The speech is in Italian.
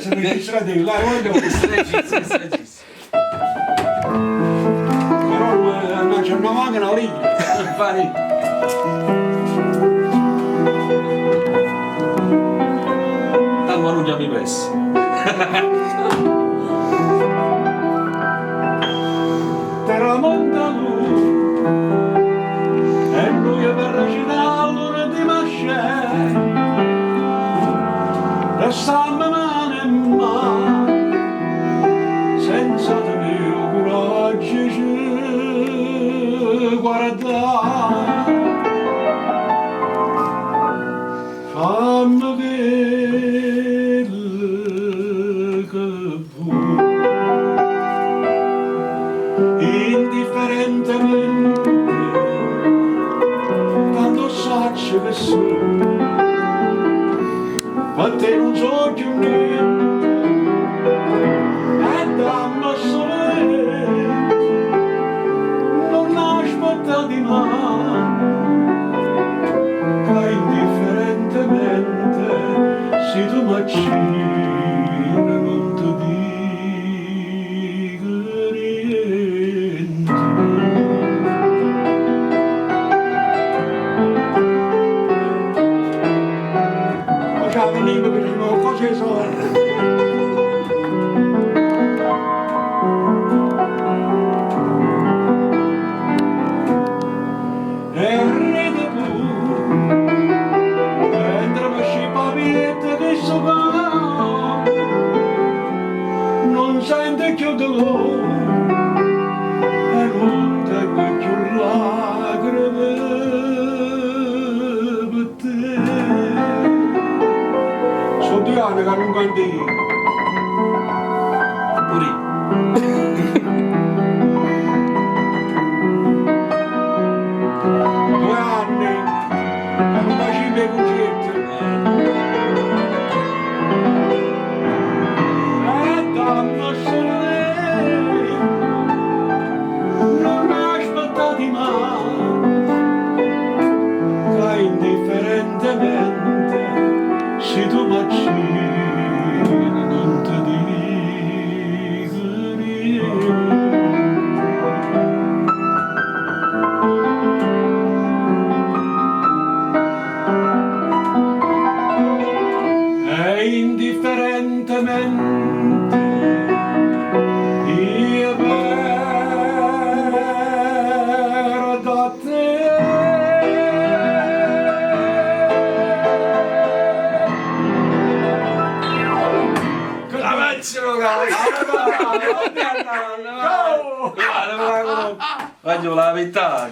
Sono registrati là, guarda. Registro. Però non c'è una macchina lì. Fai. Tanto non già mi pensi. Tramonta lui e lui per recitare l'ora di mascè restammo mano in mano senza mio coraggio ci guardare fammi vedere che vuoi indifferentemente tanto saccio che sono ma te non so più niente e dammi sole non aspetta di mai che indifferentemente se tu m'accini non ti dico niente. Ciao, venivo per il nuovo cose sono. E ride pure, mentre mi scipa pietta che so fa, non sente più dolore e non tengo più lacrime per te. Sono 2 anni che non canto io. Pure io. 2 anni che non facevo i concerti. E dammi sole, non aspettati mai, che indifferentemente se tu m'accini non ti dico niente. E indifferentemente io perdo te. Voglio la verità.